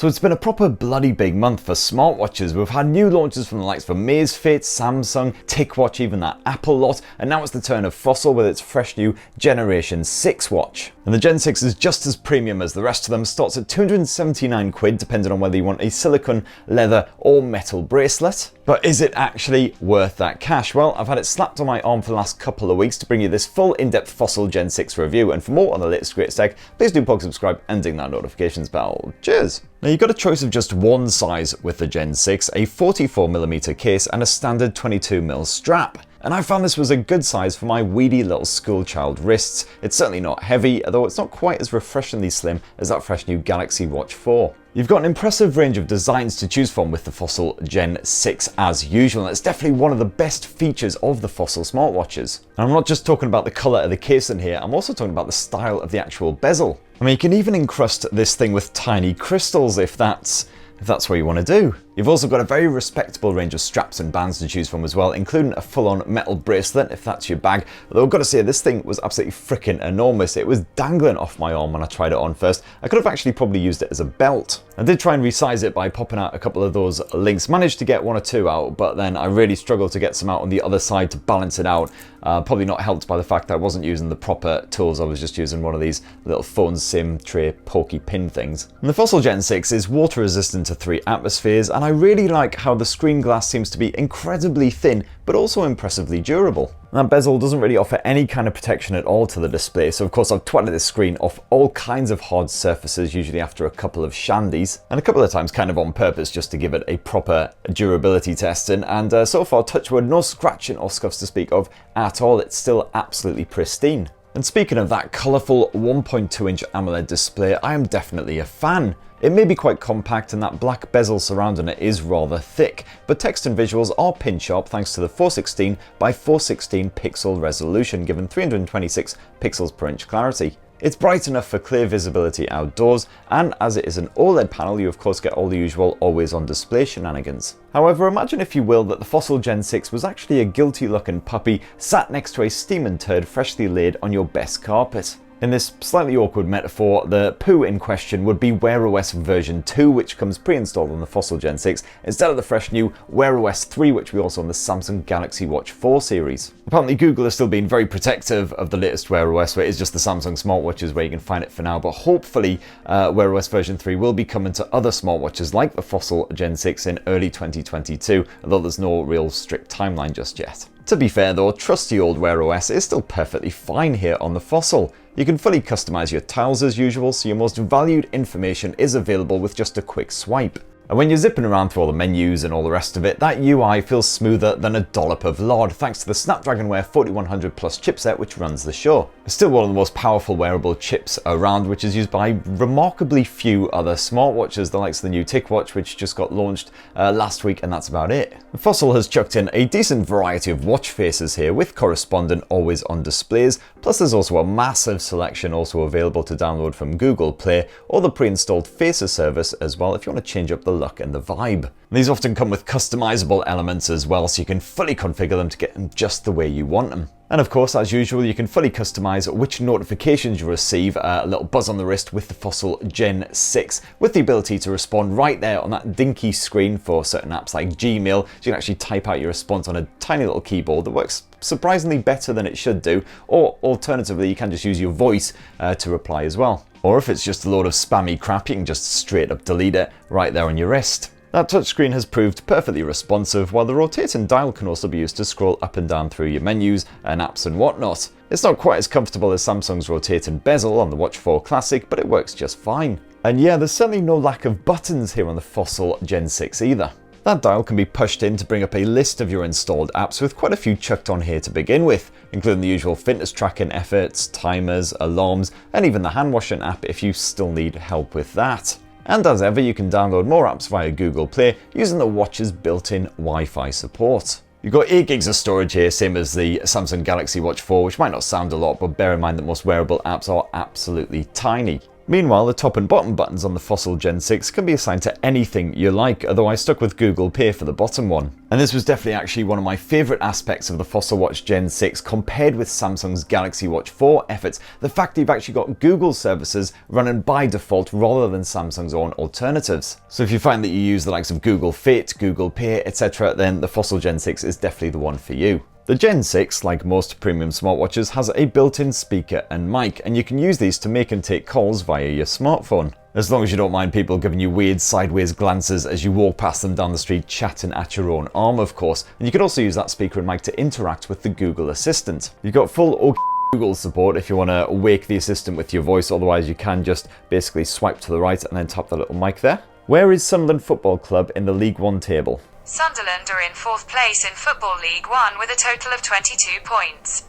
So it's been a proper bloody big month for smartwatches. We've had new launches from the likes of Amazfit, Samsung, TicWatch, even that Apple lot, and now it's the turn of Fossil with its fresh new Generation 6 watch. And the Gen 6 is just as premium as the rest of them, starts at 279 quid depending on whether you want a silicone, leather or metal bracelet. But is it actually worth that cash? Well, I've had it slapped on my arm for the last couple of weeks to bring you this full in-depth Fossil Gen 6 review, and for more on the latest greatest tech, please do subscribe and ding that notifications bell. Cheers! Now you've got a choice of just one size with the Gen 6, a 44mm case and a standard 22mm strap. And I found this was a good size for my weedy little schoolchild wrists. It's certainly not heavy, although it's not quite as refreshingly slim as that fresh new Galaxy Watch 4. You've got an impressive range of designs to choose from with the Fossil Gen 6 as usual, and it's definitely one of the best features of the Fossil smartwatches. And I'm not just talking about the colour of the case in here, I'm also talking about the style of the actual bezel. I mean, you can even encrust this thing with tiny crystals if that's what you want to do. You've also got a very respectable range of straps and bands to choose from as well, including a full-on metal bracelet if that's your bag. Although I've got to say, this thing was absolutely freaking enormous. It was dangling off my arm when I tried it on first. I could have actually probably used it as a belt. I did try and resize it by popping out a couple of those links. Managed to get one or two out, but then I really struggled to get some out on the other side to balance it out. Probably not helped by the fact that I wasn't using the proper tools. I was just using one of these little phone sim tray pokey pin things. And the Fossil Gen 6 is water resistant to 3 atmospheres, and I really like how the screen glass seems to be incredibly thin, but also impressively durable. That bezel doesn't really offer any kind of protection at all to the display, so of course I've twatted this screen off all kinds of hard surfaces, usually after a couple of shandies, and a couple of times kind of on purpose just to give it a proper durability testing, and so far, touch wood, no scratching or scuffs to speak of at all. It's still absolutely pristine. And speaking of that colourful 1.2-inch AMOLED display, I am definitely a fan. It may be quite compact and that black bezel surrounding it is rather thick, but text and visuals are pin sharp thanks to the 416 by 416 pixel resolution, given 326 pixels per inch clarity. It's bright enough for clear visibility outdoors, and as it is an OLED panel, you of course get all the usual always on display shenanigans. However, imagine if you will that the Fossil Gen 6 was actually a guilty looking puppy sat next to a steaming turd freshly laid on your best carpet. In this slightly awkward metaphor, the poo in question would be WearOS version 2, which comes pre-installed on the Fossil Gen 6, instead of the fresh new WearOS 3, which we also on the Samsung Galaxy Watch 4 series. Apparently Google has still been very protective of the latest WearOS, where it is just the Samsung smartwatches where you can find it for now, but hopefully WearOS version 3 will be coming to other smartwatches like the Fossil Gen 6 in early 2022, although there's no real strict timeline just yet. To be fair though, trusty old WearOS is still perfectly fine here on the Fossil. You can fully customize your tiles as usual, so your most valued information is available with just a quick swipe. And when you're zipping around through all the menus and all the rest of it, that UI feels smoother than a dollop of lard thanks to the Snapdragon Wear 4100 Plus chipset which runs the show. It's still one of the most powerful wearable chips around, which is used by remarkably few other smartwatches, the likes of the new TicWatch which just got launched last week, and that's about it. Fossil has chucked in a decent variety of watch faces here with correspondent always on displays, plus there's also a massive selection also available to download from Google Play or the pre-installed Faces service as well if you want to change up the look and the vibe. These often come with customizable elements as well, so you can fully configure them to get them just the way you want them. And of course, as usual, you can fully customize which notifications you receive, a little buzz on the wrist with the Fossil Gen 6, with the ability to respond right there on that dinky screen for certain apps like Gmail. So you can actually type out your response on a tiny little keyboard that works surprisingly better than it should do, or alternatively, you can just use your voice to reply as well. Or if it's just a load of spammy crap, you can just straight up delete it right there on your wrist. That touchscreen has proved perfectly responsive, while the rotating dial can also be used to scroll up and down through your menus and apps and whatnot. It's not quite as comfortable as Samsung's rotating bezel on the Watch 4 Classic, but it works just fine. And yeah, there's certainly no lack of buttons here on the Fossil Gen 6 either. That dial can be pushed in to bring up a list of your installed apps, with quite a few chucked on here to begin with, including the usual fitness tracking efforts, timers, alarms, and even the hand washing app if you still need help with that. And as ever, you can download more apps via Google Play using the watch's built-in Wi-Fi support. You've got 8 gigs of storage here, same as the Samsung Galaxy Watch 4, which might not sound a lot, but bear in mind that most wearable apps are absolutely tiny. Meanwhile, the top and bottom buttons on the Fossil Gen 6 can be assigned to anything you like, although I stuck with Google Pay for the bottom one. And this was definitely actually one of my favourite aspects of the Fossil Watch Gen 6 compared with Samsung's Galaxy Watch 4 efforts, the fact that you've actually got Google services running by default rather than Samsung's own alternatives. So if you find that you use the likes of Google Fit, Google Pay, etc., then the Fossil Gen 6 is definitely the one for you. The Gen 6, like most premium smartwatches, has a built-in speaker and mic, and you can use these to make and take calls via your smartphone. As long as you don't mind people giving you weird sideways glances as you walk past them down the street chatting at your own arm, of course. And you can also use that speaker and mic to interact with the Google Assistant. You've got full OK Google support if you want to wake the assistant with your voice, otherwise you can just basically swipe to the right and then tap the little mic there. Where is Sunderland Football Club in the League One table? Sunderland are in 4th place in Football League One with a total of 22 points.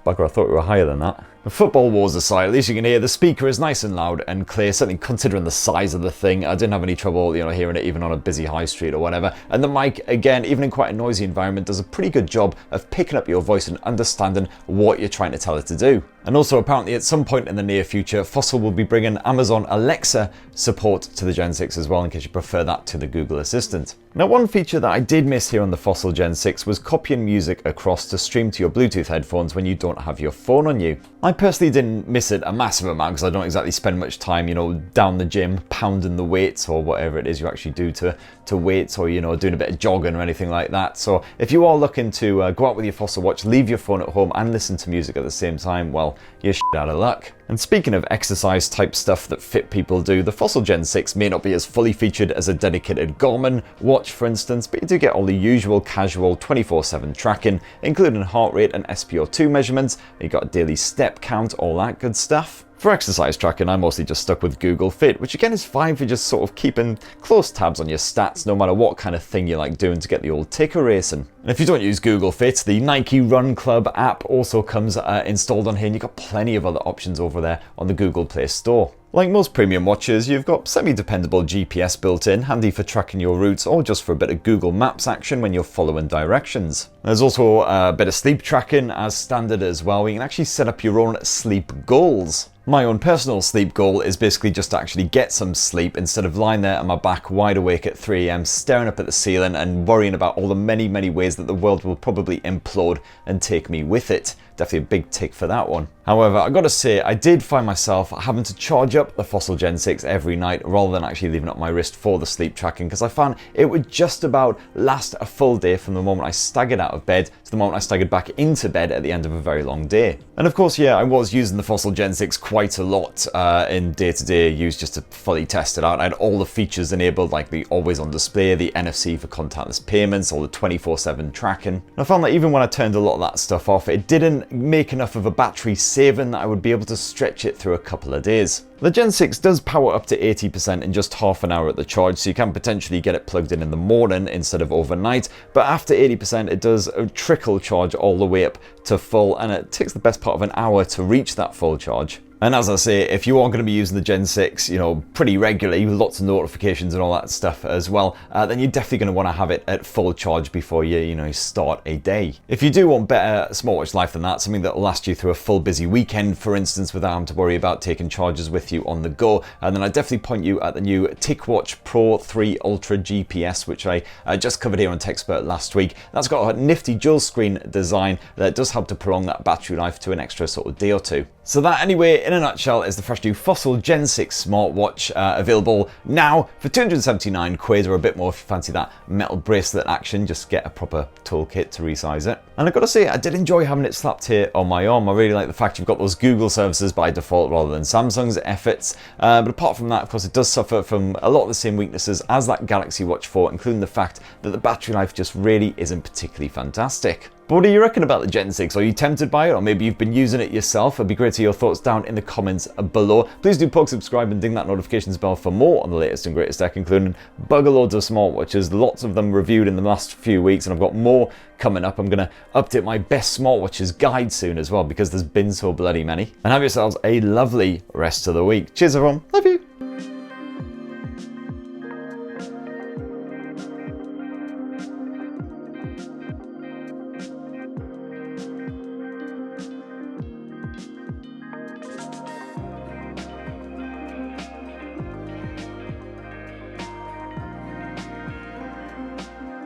Bugger, I thought we were higher than that. The football wars aside, at least you can hear the speaker is nice and loud and clear, certainly considering the size of the thing. I didn't have any trouble, hearing it even on a busy high street or whatever. And the mic, again, even in quite a noisy environment, does a pretty good job of picking up your voice and understanding what you're trying to tell it to do. And also, apparently, at some point in the near future, Fossil will be bringing Amazon Alexa support to the Gen 6 as well, in case you prefer that to the Google Assistant. Now, one feature that I did miss here on the Fossil Gen 6 was copying music across to stream to your Bluetooth headphones when you don't have your phone on you. I personally didn't miss it a massive amount because I don't exactly spend much time, down the gym, pounding the weights or whatever it is you actually do to weights, or, doing a bit of jogging or anything like that. So if you are looking to go out with your Fossil watch, leave your phone at home and listen to music at the same time, well, you're shit out of luck. And speaking of exercise type stuff that fit people do, the Fossil Gen 6 may not be as fully featured as a dedicated Garmin watch, for instance, but you do get all the usual casual 24/7 tracking, including heart rate and SpO2 measurements. You got a daily step count, all that good stuff. For exercise tracking, I mostly just stuck with Google Fit, which again is fine for just sort of keeping close tabs on your stats, no matter what kind of thing you like doing to get the old ticker racing. And if you don't use Google Fit, the Nike Run Club app also comes installed on here, and you've got plenty of other options over there on the Google Play Store. Like most premium watches, you've got semi-dependable GPS built in, handy for tracking your routes or just for a bit of Google Maps action when you're following directions. There's also a bit of sleep tracking as standard as well, where you can actually set up your own sleep goals. My own personal sleep goal is basically just to actually get some sleep instead of lying there on my back wide awake at 3 AM staring up at the ceiling and worrying about all the many ways that the world will probably implode and take me with it. Definitely a big tick for that one. However, I gotta say, I did find myself having to charge up the Fossil Gen 6 every night rather than actually leaving up my wrist for the sleep tracking, because I found it would just about last a full day from the moment I staggered out of bed to the moment I staggered back into bed at the end of a very long day. And of course, yeah, I was using the Fossil Gen 6 quite a lot in day-to-day use just to fully test it out. I had all the features enabled, like the always on display, the NFC for contactless payments, all the 24/7 tracking. And I found that even when I turned a lot of that stuff off, it didn't make enough of a battery saving that I would be able to stretch it through a couple of days. The Gen 6 does power up to 80% in just half an hour at the charge, so you can potentially get it plugged in the morning instead of overnight, but after 80% it does a trickle charge all the way up to full, and it takes the best part of an hour to reach that full charge. And as I say, if you are going to be using the Gen 6, pretty regularly, with lots of notifications and all that stuff as well, then you're definitely going to want to have it at full charge before you start a day. If you do want better smartwatch life than that, something that will last you through a full busy weekend, for instance, without having to worry about taking charges with you on the go, then I definitely point you at the new TicWatch Pro 3 Ultra GPS, which I just covered here on TechSpert last week. That's got a nifty dual screen design that does help to prolong that battery life to an extra sort of day or two. So that, anyway, in a nutshell, is the fresh new Fossil Gen 6 smartwatch, available now for 279 quid, or a bit more if you fancy that metal bracelet action. Just get a proper toolkit to resize it. And I've got to say, I did enjoy having it slapped here on my arm. I really like the fact you've got those Google services by default rather than Samsung's efforts. But apart from that, of course, it does suffer from a lot of the same weaknesses as that Galaxy Watch 4, including the fact that the battery life just really isn't particularly fantastic. But what do you reckon about the Gen 6? Are you tempted by it, or maybe you've been using it yourself? It'd be great to hear your thoughts down in the comments below. Please do poke, subscribe, and ding that notifications bell for more on the latest and greatest tech, including bugger loads of smartwatches, lots of them reviewed in the last few weeks, and I've got more coming up. I'm going to update my best smartwatches guide soon as well, because there's been so bloody many. And have yourselves a lovely rest of the week. Cheers, everyone. Love you.